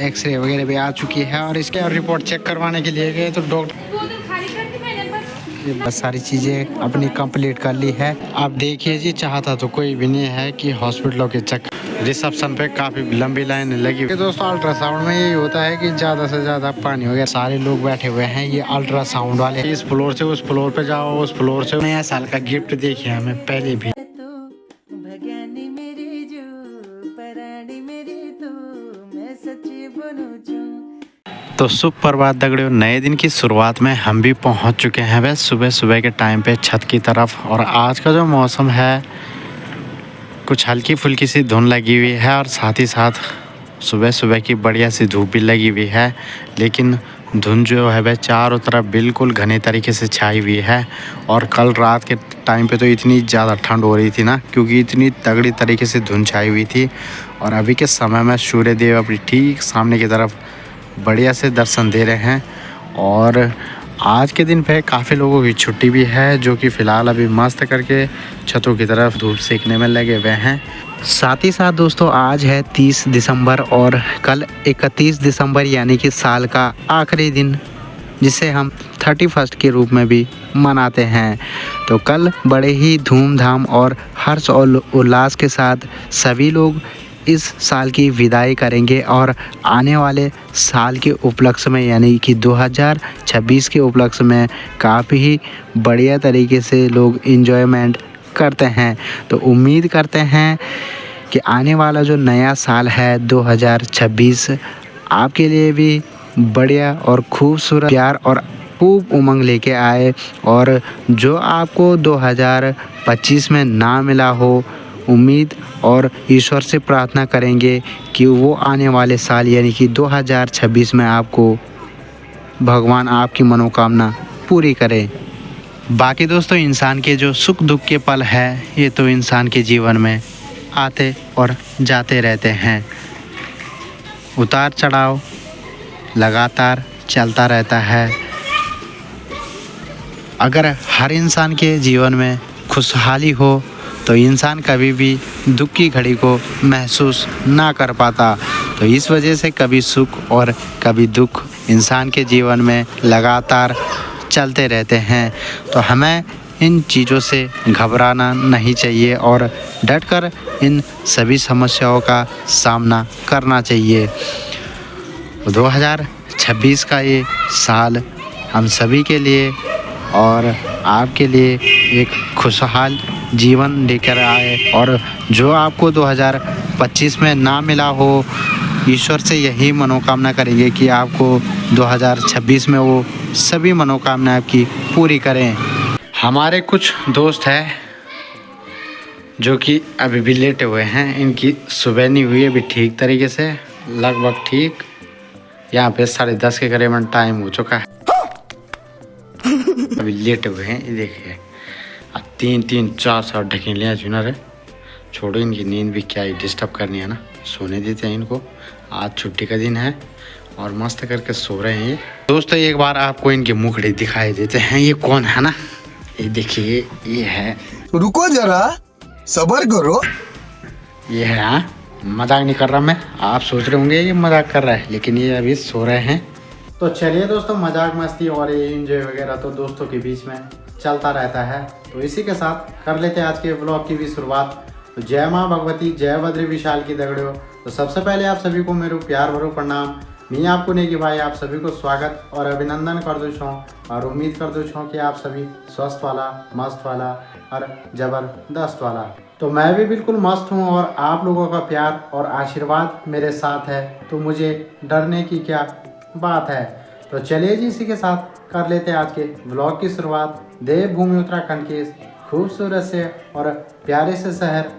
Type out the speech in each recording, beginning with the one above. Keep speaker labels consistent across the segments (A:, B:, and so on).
A: X ray वगैरह भी आ चुकी है और इसके और रिपोर्ट चेक करवाने के लिए गए तो डॉक्टर ये बस सारी चीज़ें अपनी कंप्लीट कर ली है। आप देखिए जी, चाहता तो कोई भी नहीं है कि हॉस्पिटलों के चक्कर रिसेप्शन पे काफ़ी लंबी लाइन लगी हुई है। दोस्तों अल्ट्रासाउंड में यही होता है कि ज़्यादा से ज़्यादा पानी वगैरह सारे लोग बैठे हुए हैं ये अल्ट्रासाउंड वाले, इस फ्लोर से उस फ्लोर पे जाओ, उस फ्लोर से नया साल का गिफ्ट देखिए हमें पहले भी। तो सुप्रभात दगड़ियों, नए दिन की शुरुआत में हम भी पहुंच चुके हैं वह सुबह सुबह के टाइम पे छत की तरफ। और आज का जो मौसम है कुछ हल्की फुल्की सी धुंध लगी हुई है और साथ ही साथ सुबह सुबह की बढ़िया सी धूप भी लगी हुई है, लेकिन धुंध जो है वह चारों तरफ बिल्कुल घने तरीके से छाई हुई है। और कल रात के टाइम पे तो इतनी ज़्यादा ठंड हो रही थी ना, क्योंकि इतनी तगड़ी तरीके से धुंध छाई हुई थी। और अभी के समय में सूर्य देव अपनी ठीक सामने की तरफ बढ़िया से दर्शन दे रहे हैं। और आज के दिन पे काफ़ी लोगों की छुट्टी भी है, जो कि फ़िलहाल अभी मस्त करके छतों की तरफ धूप सेकने में लगे हुए हैं। साथ ही साथ दोस्तों आज है 30 दिसंबर और कल 31 दिसंबर यानी कि साल का आखिरी दिन, जिसे हम 31 के रूप में भी मनाते हैं। तो कल बड़े ही धूमधाम और हर्ष और उल्लास के साथ सभी लोग इस साल की विदाई करेंगे और आने वाले साल के उपलक्ष्य में यानी कि 2026 के उपलक्ष्य में काफ़ी बढ़िया तरीके से लोग एंजॉयमेंट करते हैं। तो उम्मीद करते हैं कि आने वाला जो नया साल है 2026 आपके लिए भी बढ़िया और खूबसूरत प्यार और खूब उमंग लेके आए। और जो आपको 2025 में ना मिला हो, उम्मीद और ईश्वर से प्रार्थना करेंगे कि वो आने वाले साल यानी कि 2026 में आपको भगवान आपकी मनोकामना पूरी करे। बाकी दोस्तों इंसान के जो सुख दुख के पल है ये तो इंसान के जीवन में आते और जाते रहते हैं। उतार चढ़ाव लगातार चलता रहता है। अगर हर इंसान के जीवन में खुशहाली हो तो इंसान कभी भी दुख की घड़ी को महसूस ना कर पाता। तो इस वजह से कभी सुख और कभी दुख इंसान के जीवन में लगातार चलते रहते हैं। तो हमें इन चीज़ों से घबराना नहीं चाहिए और डटकर इन सभी समस्याओं का सामना करना चाहिए। 2026 का ये साल हम सभी के लिए और आपके लिए एक खुशहाल जीवन लेकर आए। और जो आपको 2025 में ना मिला हो, ईश्वर से यही मनोकामना करेंगे कि आपको 2026 में वो सभी मनोकामना आपकी पूरी करें। हमारे कुछ दोस्त हैं जो कि अभी भी लेटे हुए हैं, इनकी सुबह नहीं हुई अभी ठीक तरीके से, लगभग ठीक यहाँ पे 10:30 के करीबन टाइम हो चुका है, अभी लेटे हुए हैं। ये देखिए अब 3-4 साल ढके लिया जुनर है, छोड़ो इनकी नींद भी क्या ही डिस्टर्ब करनी है ना, सोने देते हैं इनको। आज छुट्टी का दिन है और मस्त करके सो रहे हैं ये। दोस्तों एक बार आपको इनके मुखड़े दिखाई देते हैं, ये कौन है ना, ये देखिए ये है,
B: रुको जरा सब्र करो,
A: ये है। हाँ मजाक नहीं कर रहा मैं, आप सोच रहे होंगे ये मजाक कर रहा है, लेकिन ये अभी सो रहे हैं। तो चलिए दोस्तों, मजाक मस्ती और ये एंजॉय वगैरह तो दोस्तों के बीच में चलता रहता है। तो इसी के साथ कर लेते हैं आज के व्लॉग की भी शुरुआत। तो जय माँ भगवती, जय बद्री विशाल की दगड़ियों। तो सबसे पहले आप सभी को मेरे प्यार भरो प्रणाम। मैं आपको नेकी भाई आप सभी को स्वागत और अभिनंदन कर दूँ और उम्मीद कर दूँ कि आप सभी स्वस्थ वाला, मस्त वाला और ज़बरदस्त वाला। तो मैं भी बिल्कुल मस्त हूँ और आप लोगों का प्यार और आशीर्वाद मेरे साथ है, तो मुझे डरने की क्या बात है। तो चलिए जी, इसी के साथ कर लेते हैं आज के व्लॉग की शुरुआत देवभूमि उत्तराखंड के खूबसूरत से और प्यारे से शहर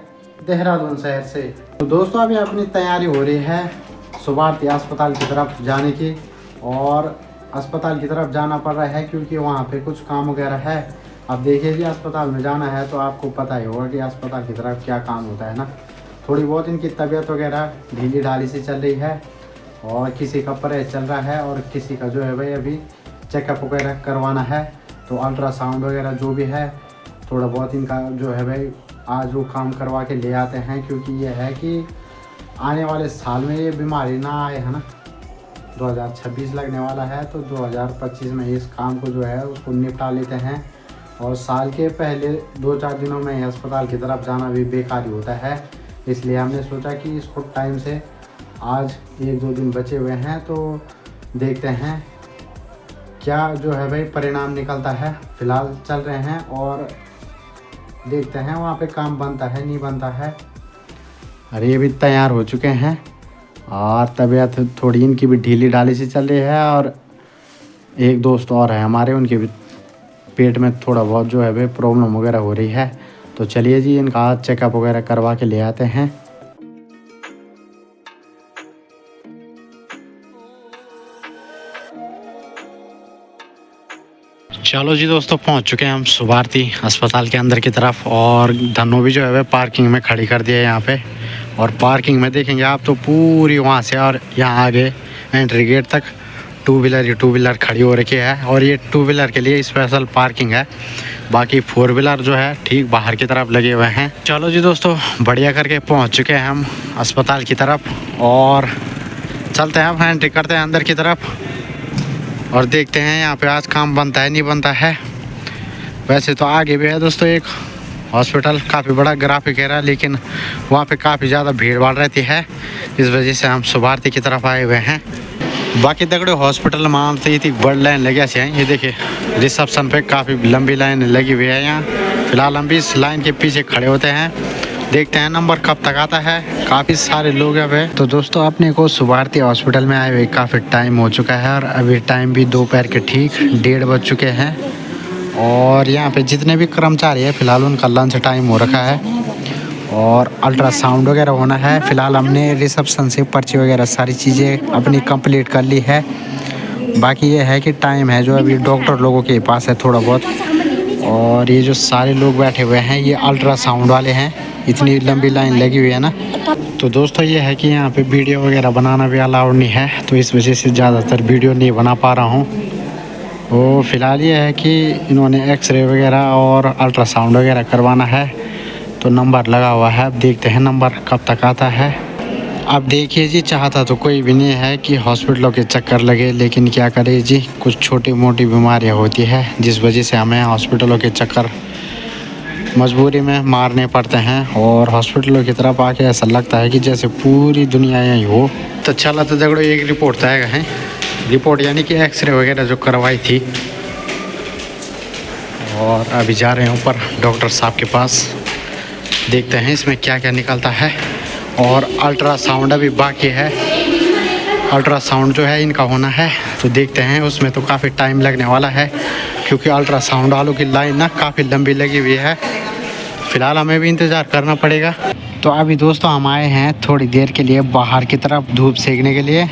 A: देहरादून शहर से। तो दोस्तों अभी अपनी तैयारी हो रही है सुभारती अस्पताल की तरफ जाने की, और अस्पताल की तरफ जाना पड़ रहा है क्योंकि वहाँ पे कुछ काम वगैरह है। अब देखिए जी, अस्पताल में जाना है तो आपको पता ही होगा कि अस्पताल की तरफ क्या काम होता है ना। थोड़ी बहुत इनकी तबीयत वगैरह ढीली ढाली सी चल रही है और किसी का परहेज चल रहा है और किसी का जो है भाई अभी चेकअप वगैरह करवाना है। तो अल्ट्रासाउंड वगैरह जो भी है थोड़ा बहुत इनका जो है भाई आज वो काम करवा के ले आते हैं, क्योंकि ये है कि आने वाले साल में ये बीमारी ना आए है ना। 2026 लगने वाला है, तो 2025 में इस काम को जो है उसको निपटा लेते हैं। और साल के पहले 2-4 दिनों में अस्पताल की तरफ जाना भी बेकार ही होता है, इसलिए हमने सोचा कि इसको टाइम से आज 1-2 दिन बचे हुए हैं तो देखते हैं क्या जो है भाई परिणाम निकलता है। फ़िलहाल चल रहे हैं और देखते हैं वहाँ पे काम बनता है नहीं बनता है। अरे ये भी तैयार हो चुके हैं और तबीयत थोड़ी इनकी भी ढीली ढाली सी चल रही है। और एक दोस्त और है हमारे, उनके भी पेट में थोड़ा बहुत जो है भाई प्रॉब्लम वगैरह हो रही है। तो चलिए जी इनका चेकअप वगैरह करवा के ले आते हैं। चलो जी दोस्तों, पहुंच चुके हैं हम सुभारती अस्पताल के अंदर की तरफ। और धनो भी जो है वह पार्किंग में खड़ी कर दिया है यहाँ पे। और पार्किंग में देखेंगे आप तो पूरी वहाँ से और यहाँ आगे एंट्री गेट तक टू व्हीलर खड़ी हो रखी है। और ये टू व्हीलर के लिए स्पेशल पार्किंग है, बाकी 4 व्हीलर जो है ठीक बाहर की तरफ लगे हुए हैं। चलो जी दोस्तों, बढ़िया करके पहुँच चुके हैं हम अस्पताल की तरफ और चलते हैं अब एंट्री करते हैं अंदर की तरफ और देखते हैं यहाँ पे आज काम बनता है नहीं बनता है। वैसे तो आगे भी है दोस्तों एक हॉस्पिटल, काफ़ी बड़ा ग्राफिक है, लेकिन वहाँ पे काफ़ी ज़्यादा भीड़ भाड़ रहती है, इस वजह से हम सुभारती की तरफ आए हुए हैं। बाकी दगड़े हॉस्पिटल में आम से इतनी बड़ी लाइन लगी है। ये देखिए रिसेप्शन पे काफ़ी लंबी लाइन लगी हुई है यहाँ। फ़िलहाल हम भी इस लाइन के पीछे खड़े होते हैं, देखते हैं नंबर कब तक आता है। काफ़ी सारे लोग हैं भाई। तो दोस्तों अपने को सुभारती हॉस्पिटल में आए हुए काफ़ी टाइम हो चुका है और अभी टाइम भी दोपहर के ठीक 1:30 बज चुके हैं। और यहाँ पे जितने भी कर्मचारी हैं फ़िलहाल उनका लंच टाइम हो रखा है और अल्ट्रासाउंड वगैरह होना है। फ़िलहाल हमने रिसेप्शन से पर्ची वगैरह सारी चीज़ें अपनी कंप्लीट कर ली है। बाकी ये है कि टाइम है जो अभी डॉक्टर लोगों के पास है थोड़ा बहुत। और ये जो सारे लोग बैठे हुए हैं ये अल्ट्रासाउंड वाले हैं, इतनी लंबी लाइन लगी हुई है ना। तो दोस्तों ये है कि यहाँ पे वीडियो वगैरह बनाना भी अलाउड नहीं है, तो इस वजह से ज़्यादातर वीडियो नहीं बना पा रहा हूँ। तो फ़िलहाल ये है कि इन्होंने एक्सरे वगैरह और अल्ट्रासाउंड वगैरह करवाना है, तो नंबर लगा हुआ है। अब देखते हैं नंबर कब तक आता है। अब देखिए जी, चाहता तो कोई भी नहीं है कि हॉस्पिटलों के चक्कर लगे, लेकिन क्या करें जी, कुछ छोटी मोटी बीमारियाँ होती है जिस वजह से हमें हॉस्पिटलों के चक्कर मजबूरी में मारने पड़ते हैं। और हॉस्पिटलों की तरफ आके ऐसा लगता है कि जैसे पूरी दुनिया यही हो। तो चला तो दगड़ो एक रिपोर्ट आएगा है, रिपोर्ट यानी कि एक्सरे वगैरह जो करवाई थी। और अभी जा रहे हैं ऊपर डॉक्टर साहब के पास, देखते हैं इसमें क्या क्या निकलता है। और अल्ट्रासाउंड अभी बाकी है, अल्ट्रासाउंड जो है इनका होना है, तो देखते हैं उसमें तो काफ़ी टाइम लगने वाला है क्योंकि अल्ट्रासाउंड वालों की लाइन ना काफ़ी लंबी लगी हुई है। फ़िलहाल हमें भी इंतज़ार करना पड़ेगा। तो अभी दोस्तों हम आए हैं थोड़ी देर के लिए बाहर की तरफ धूप सेकने के लिए।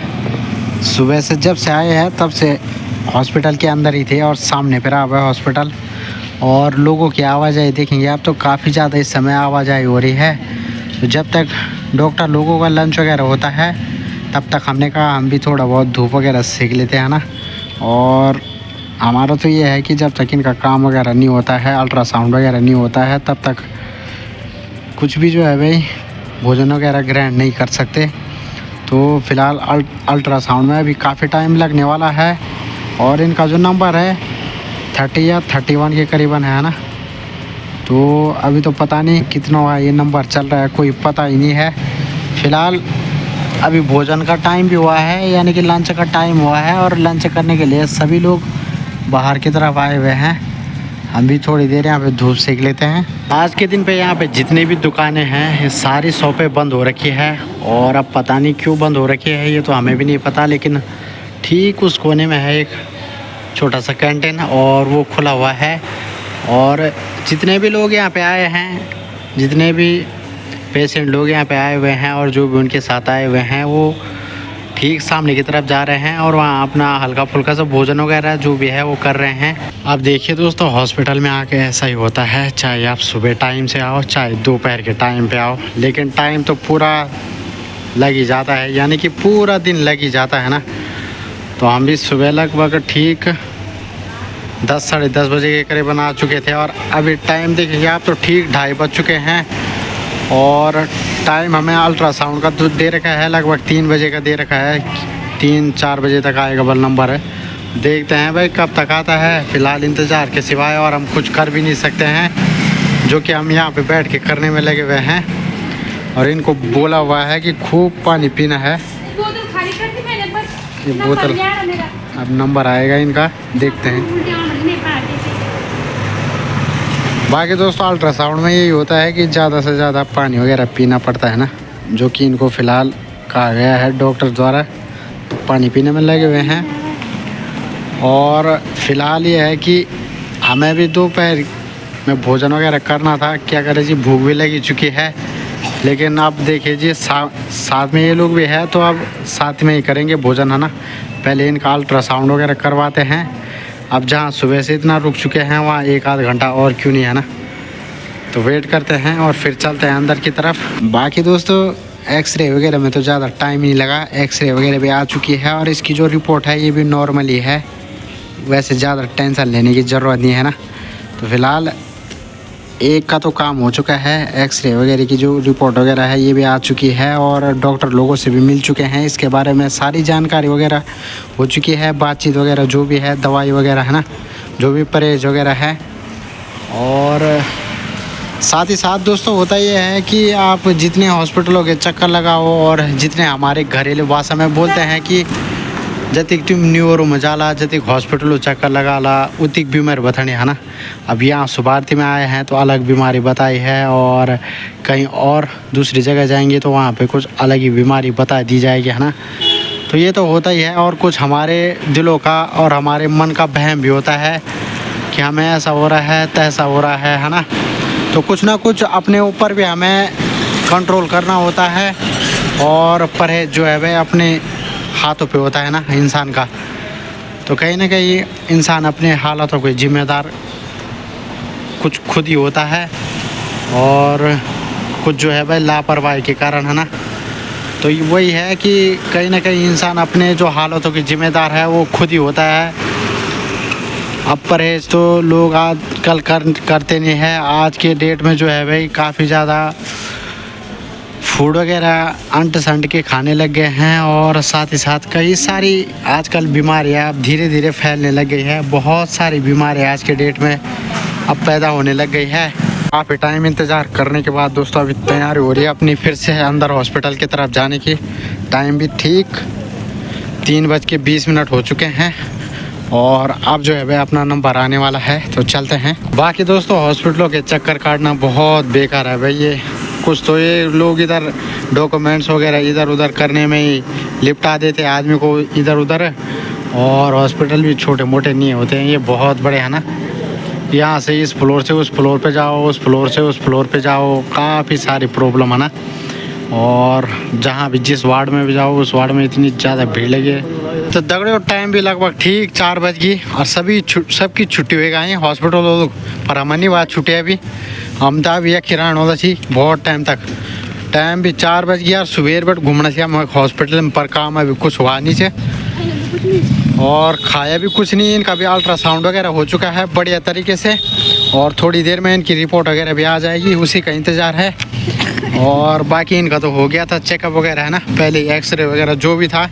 A: सुबह से जब से आए हैं तब से हॉस्पिटल के अंदर ही थे और सामने पर हुआ है हॉस्पिटल। और लोगों की आवाजाही देखेंगे आप तो काफ़ी ज़्यादा इस समय आवाजाही हो रही है। तो जब तक डॉक्टर लोगों का लंच वगैरह होता है तब तक हमने कहा हम भी थोड़ा बहुत धूप वगैरह सेक लेते हैं ना। और हमारा तो ये है कि जब तक इनका काम वगैरह नहीं होता है, अल्ट्रासाउंड वगैरह नहीं होता है, तब तक कुछ भी जो है भाई भोजन वगैरह ग्रहण नहीं कर सकते। तो फ़िलहाल अल्ट्रासाउंड में अभी काफ़ी टाइम लगने वाला है। और इनका जो नंबर है 30 या 31 के करीबन है ना। तो अभी तो पता नहीं कितना ये नंबर चल रहा है, कोई पता ही नहीं है। फ़िलहाल अभी भोजन का टाइम भी हुआ है, यानी कि लंच का टाइम हुआ है और लंच करने के लिए सभी लोग बाहर की तरफ आए हुए हैं। हम भी थोड़ी देर यहाँ पे धूप सेक लेते हैं। आज के दिन पे यहाँ पे जितनी भी दुकानें हैं ये सारी शॉपें बंद हो रखी है। और अब पता नहीं क्यों बंद हो रखी है, ये तो हमें भी नहीं पता, लेकिन ठीक उस कोने में है एक छोटा सा कैंटीन और वो खुला हुआ है। और जितने भी लोग यहाँ पे आए हैं, जितने भी पेशेंट लोग यहाँ पे आए हुए हैं और जो भी उनके साथ आए हुए हैं, वो ठीक सामने की तरफ जा रहे हैं और वहाँ अपना हल्का फुल्का सा भोजन वगैरह जो भी है वो कर रहे हैं। अब देखिए दोस्तों, हॉस्पिटल में आके ऐसा ही होता है, चाहे आप सुबह टाइम से आओ चाहे दोपहर के टाइम पे आओ, लेकिन टाइम तो पूरा लग ही जाता है, यानी कि पूरा दिन लग ही जाता है ना। तो हम भी सुबह लगभग ठीक 10 साढ़े 10 बजे के करीबन आ चुके थे और अभी टाइम देखिए आप तो ठीक 2:30 बज चुके हैं। और टाइम हमें अल्ट्रासाउंड का दे रखा है लगभग 3 बजे का दे रखा है, 3-4 बजे तक आएगा बल नंबर है। देखते हैं भाई कब तक आता है। फ़िलहाल इंतज़ार के सिवाय और हम कुछ कर भी नहीं सकते हैं, जो कि हम यहाँ पे बैठ के करने में लगे हुए हैं। और इनको बोला हुआ है कि खूब पानी पीना है। ये बोतल अब नंबर आएगा इनका, देखते हैं। बाकी दोस्तों अल्ट्रासाउंड में यही होता है कि ज़्यादा से ज़्यादा पानी वगैरह पीना पड़ता है ना, जो कि इनको फ़िलहाल कहा गया है डॉक्टर द्वारा। तो पानी पीने में लगे हुए हैं। और फ़िलहाल ये है कि हमें भी दोपहर में भोजन वगैरह करना था, क्या करें जी, भूख भी लगी चुकी है। लेकिन अब देखिए जी साथ में ये लोग भी है, तो अब साथ में ही करेंगे भोजन, है ना। पहले इनका अल्ट्रासाउंड वगैरह करवाते हैं। अब जहाँ सुबह से इतना रुक चुके हैं वहाँ 1-आध घंटा और क्यों नहीं, है ना। तो वेट करते हैं और फिर चलते हैं अंदर की तरफ। बाकी दोस्तों एक्सरे वगैरह में तो ज़्यादा टाइम नहीं लगा, एक्सरे वगैरह भी आ चुकी है और इसकी जो रिपोर्ट है ये भी नॉर्मल ही है। वैसे ज़्यादा टेंशन लेने की ज़रूरत नहीं है ना। तो फ़िलहाल एक का तो काम हो चुका है, एक्सरे वगैरह की जो रिपोर्ट वगैरह है ये भी आ चुकी है और डॉक्टर लोगों से भी मिल चुके हैं। इसके बारे में सारी जानकारी वगैरह हो चुकी है, बातचीत वगैरह जो भी है, दवाई वगैरह, है ना, जो भी परहेज वगैरह है। और साथ ही साथ दोस्तों होता ये है कि आप जितने हॉस्पिटलों के चक्कर लगाओ और जितने हमारे घरेलू भाषा में बोलते हैं कि जतिक तुम न्यूरो में जाला, जतिक हॉस्पिटलों चक्कर लगा ला, उतिक बीमारी बतानी, है ना। अब यहाँ सुबारती में आए हैं तो अलग बीमारी बताई है और कहीं और दूसरी जगह जाएंगे तो वहाँ पे कुछ अलग ही बीमारी बता दी जाएगी, है ना। तो ये तो होता ही है। और कुछ हमारे दिलों का और हमारे मन का वहम भी होता है कि हमें ऐसा हो रहा है, तैसा हो रहा है ना। तो कुछ ना कुछ अपने ऊपर भी हमें कंट्रोल करना होता है और परहेज जो है वह अपने हाथों पे होता है ना इंसान का। तो कहीं ना कहीं इंसान अपने हालातों के जिम्मेदार कुछ खुद ही होता है और कुछ जो है भाई लापरवाही के कारण, है ना। तो वही है कि कहीं ना कहीं इंसान अपने जो हालातों के जिम्मेदार है वो खुद ही होता है। अब परहेज तो लोग आजकल करते नहीं है। आज के डेट में जो है भाई काफ़ी ज़्यादा फूड वगैरह अंट संट के खाने लग गए हैं और साथ ही साथ कई सारी आजकल बीमारियां धीरे धीरे फैलने लग गई है। बहुत सारी बीमारियां आज के डेट में अब पैदा होने लग गई है। काफ़ी टाइम इंतज़ार करने के बाद दोस्तों अभी तैयारी हो रही है अपनी फिर से अंदर हॉस्पिटल की तरफ जाने की। टाइम भी ठीक 3:20 हो चुके हैं और अब जो है वह अपना नंबर आने वाला है, तो चलते हैं। बाकी दोस्तों हॉस्पिटलों के चक्कर काटना बहुत बेकार है भाई। ये कुछ तो ये लोग इधर डॉक्यूमेंट्स वगैरह इधर उधर करने में ही लिपटा देते आदमी को इधर उधर। और हॉस्पिटल भी छोटे मोटे नहीं होते हैं, ये बहुत बड़े हैं ना। यहाँ से इस फ्लोर से उस फ्लोर पे जाओ, उस फ्लोर से उस फ्लोर पे जाओ, काफ़ी सारी प्रॉब्लम है ना। और जहाँ भी जिस वार्ड में भी जाओ उस वार्ड में इतनी ज़्यादा भीड़ लगी है। तो दगड़े टाइम भी लगभग ठीक 4 बज गई और सबकी छुट्टी हो गई हॉस्पिटल लोग पर हमारी बात छुट्टी अभी हम तो अभी किरान होता थी बहुत टाइम तक। टाइम भी 4 बज गया और सुबह बट घूमना चाहिए हम हॉस्पिटल में, पर काम अभी कुछ हुआ नहीं से और खाया भी कुछ नहीं। इनका भी अल्ट्रासाउंड वगैरह हो चुका है बढ़िया तरीके से और थोड़ी देर में इनकी रिपोर्ट वगैरह भी आ जाएगी, उसी का इंतज़ार है। और बाकी इनका तो हो गया था चेकअप वगैरह, है ना, पहले एक्सरे वगैरह जो भी था।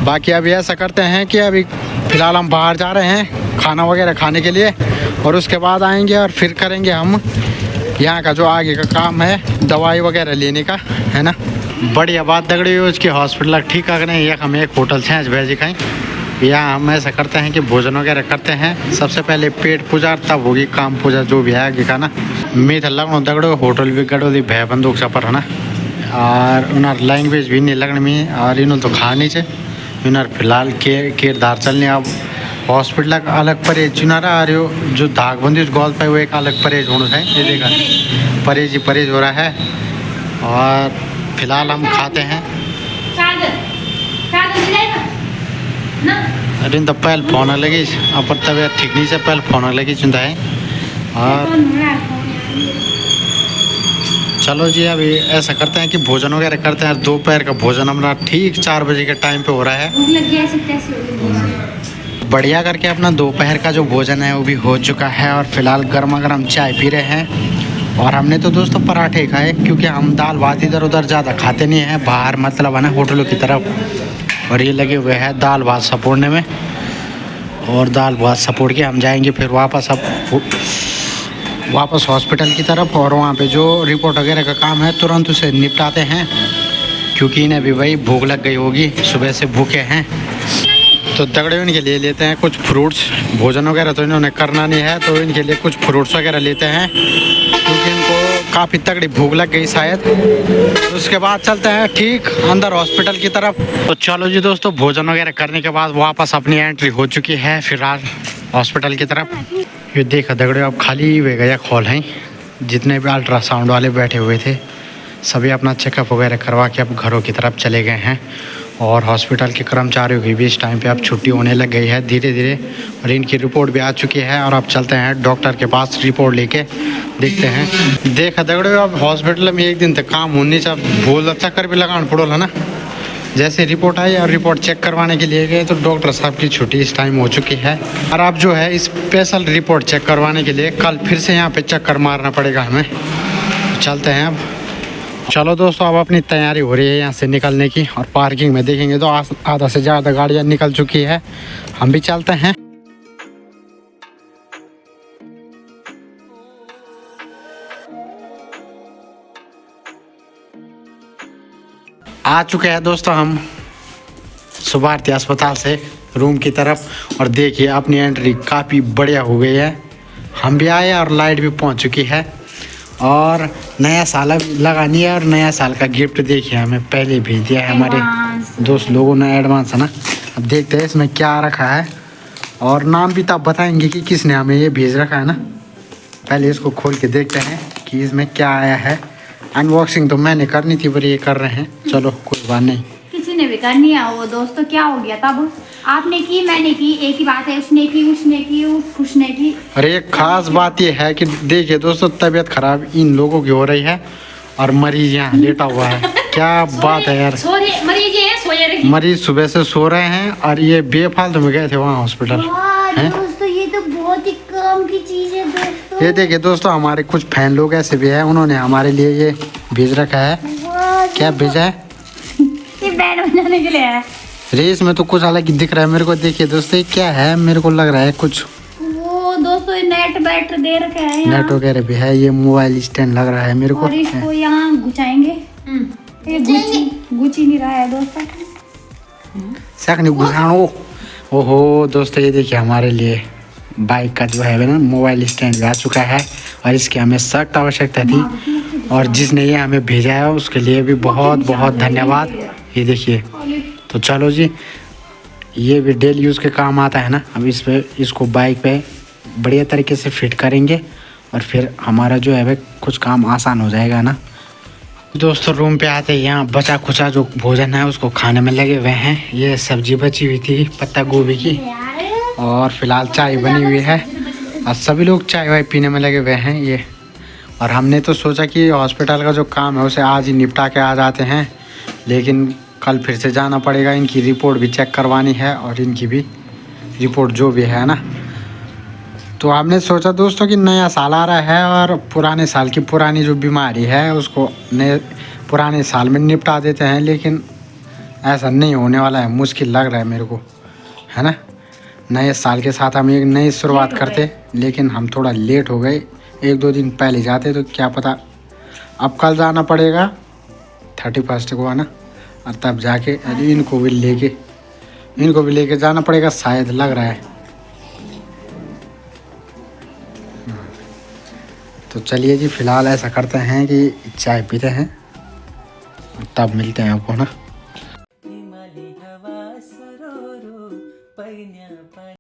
A: बाकी अभी ऐसा करते हैं कि अभी फ़िलहाल हम बाहर जा रहे हैं खाना वगैरह खाने के लिए और उसके बाद आएंगे और फिर करेंगे हम यहाँ का जो आगे का काम है दवाई वगैरह लेने का, है ना। बढ़िया बात दगड़ी हो उसकी हॉस्पिटल ठीक अगर ये हम एक होटल से भेजी कहीं। यहाँ हम ऐसा करते हैं कि भोजन वगैरह करते हैं। सबसे पहले पेट पूजा तब होगी काम पूजा जो भी है आगे का ना। मीठ लगनो दगड़ो होटल भी गड़ो दी भय बंदूक सफर है ना। और उनार लैंग्वेज भी नहीं लगने में और इन्होंने तो खा नहीं से उनार फिलहाल किरदार चलने। अब हॉस्पिटल का अलग परहेज चुनारा आ रही हो जो धाकबंदी उस गोल पे वो एक अलग परहेज होना है। ये देखा परहेज ही परहेज हो रहा है। और फिलहाल हम खाते हैं। अरे तो पहल फोन लगी अपन तबीयत ठीक नहीं से पहल फोन लगी चिंता है। और चलो जी अभी ऐसा करते हैं कि भोजन वगैरह करते हैं। दोपहर का भोजन हमारा ठीक 4 बजे के टाइम पे हो रहा है। बढ़िया करके अपना दोपहर का जो भोजन है वो भी हो चुका है और फिलहाल गर्मा गर्म चाय पी रहे हैं। और हमने तो दोस्तों पराठे खाए क्योंकि हम दाल भात इधर उधर ज़्यादा खाते नहीं हैं बाहर, मतलब है ना होटलों की तरफ। और ये लगे हुए हैं दाल भात सपोड़ने में। और दाल भात सपोड़ के हम जाएंगे फिर वापस हॉस्पिटल की तरफ। और वहाँ पे जो रिपोर्ट वगैरह का काम है तुरंत उसे निपटाते हैं, क्योंकि इन्हें भी भाई भूख लग गई होगी, सुबह से भूखे हैं। तो तगड़े इनके लिए लेते हैं कुछ फ्रूट्स। भोजन वगैरह तो इन्होंने करना नहीं है, तो इनके लिए कुछ फ्रूट्स वगैरह लेते हैं, क्योंकि इनको काफ़ी तगड़ी भूख लग गई शायद। उसके बाद चलते हैं ठीक अंदर हॉस्पिटल की तरफ। तो चलो जी दोस्तों, भोजन वगैरह करने के बाद वापस अपनी एंट्री हो चुकी है फिलहाल हॉस्पिटल की तरफ। ये देखा दगड़े अब खाली वे गया हॉल हैं। जितने भी अल्ट्रासाउंड वाले बैठे हुए थे सभी अपना चेकअप वगैरह करवा के अब घरों की तरफ चले गए हैं। और हॉस्पिटल के कर्मचारियों की भी इस टाइम पे अब छुट्टी होने लग गई है धीरे धीरे, और इनकी रिपोर्ट भी आ चुकी है। और अब चलते हैं डॉक्टर के पास रिपोर्ट लेके, देखते हैं। देखा दगड़े अब हॉस्पिटल में एक दिन तक काम होने से बोल चक्कर भी लगाना पड़ो है ना। जैसे रिपोर्ट आई और रिपोर्ट चेक करवाने के लिए गए तो डॉक्टर साहब की छुट्टी इस टाइम हो चुकी है। और अब जो है स्पेशल रिपोर्ट चेक करवाने के लिए कल फिर से यहाँ पे चक्कर मारना पड़ेगा हमें। तो चलते हैं अब। चलो दोस्तों, अब अपनी तैयारी हो रही है यहाँ से निकलने की। और पार्किंग में देखेंगे तो आधा से ज़्यादा गाड़ियाँ निकल चुकी है। हम भी चलते हैं। आ चुके हैं दोस्तों हम सुभारती अस्पताल से रूम की तरफ। और देखिए अपनी एंट्री काफ़ी बढ़िया हो गई है। हम भी आए और लाइट भी पहुंच चुकी है। और नया साल लगानी है, और नया साल का गिफ्ट देखिए हमें पहले भेज दिया है हमारे दोस्त लोगों ने, एडवांस है ना। अब देखते हैं इसमें क्या रखा है, और नाम भी तब बताएंगे कि किसने हमें ये भेज रखा है ना। पहले इसको खोल के देखते हैं कि इसमें क्या आया है। अनबॉक्सिंग तो मैंने करनी थी पर ये कर रहे हैं, चलो कोई बात नहीं।
C: किसी ने भी करनी है वो दोस्तों, क्या हो गया तब? आपने की, मैंने की, एक ही बात है। उसने की, उसने की।
A: और एक खास बात ये है कि देखिए दोस्तों, तबीयत खराब इन लोगों की हो रही है और मरीज यहाँ लेटा हुआ है। क्या बात है यार, मरीज सुबह से सो रहे हैं और ये बेफालतू में गए थे वहाँ हॉस्पिटल।
C: दोस्तों ये तो बहुत ही काम की चीज है दोस्तों।
A: ये देखिए दोस्तों, हमारे कुछ फैन लोग ऐसे भी हैं, उन्होंने हमारे लिए ये भेज रखा है। क्या भेजा है?
C: ये बैंड बजाने के लिए है।
A: रेस में तो कुछ अलग ही दिख रहा है मेरे को। देखिए दोस्तों ये क्या है, मेरे को लग रहा है कुछ
C: वो दोस्तों नेट बैटर दे रखा है यहाँ।
A: नेट वगैरह भी है। ये मोबाइल स्टैंड लग रहा है मेरे को।
C: और इसको यहाँ घुसाएंगे। ये गुची नहीं रहा है दोस्तों।
A: नहीं घुसाओ। ओहो दोस्तों, ये देखिए हमारे लिए बाइक का जो है ना मोबाइल स्टैंड भी आ चुका है। और इसकी हमें सख्त आवश्यकता थी, और जिसने ये हमें भेजा है उसके लिए भी बहुत बहुत धन्यवाद। ये देखिए, तो चलो जी, ये भी डेली यूज़ के काम आता है ना। अब इसको बाइक पे बढ़िया तरीके से फिट करेंगे, और फिर हमारा जो है कुछ काम आसान हो जाएगा ना। दोस्तों रूम पे आते ही यहाँ बचा खुचा जो भोजन है उसको खाने में लगे हुए हैं। ये सब्जी बची हुई थी पत्ता गोभी की, और फिलहाल चाय बनी हुई है, और सभी लोग चाय वाय पीने में लगे हुए हैं ये। और हमने तो सोचा कि हॉस्पिटल का जो काम है उसे आज ही निपटा के आ जाते हैं, लेकिन कल फिर से जाना पड़ेगा। इनकी रिपोर्ट भी चेक करवानी है, और इनकी भी रिपोर्ट जो भी है ना। तो हमने सोचा दोस्तों कि नया साल आ रहा है, और पुराने साल की पुरानी जो बीमारी है उसको पुराने साल में निपटा देते हैं, लेकिन ऐसा नहीं होने वाला है। मुश्किल लग रहा है मेरे को, है ना। नए साल के साथ हम एक नई शुरुआत करते, लेकिन हम थोड़ा लेट हो गए। 1-2 दिन पहले जाते तो क्या पता। अब कल जाना पड़ेगा 31 को, है ना। और तब जाके इनको भी लेके जाना पड़ेगा शायद, लग रहा है। तो चलिए जी, फिलहाल ऐसा करते हैं कि चाय पीते हैं, तब मिलते हैं आपको ना।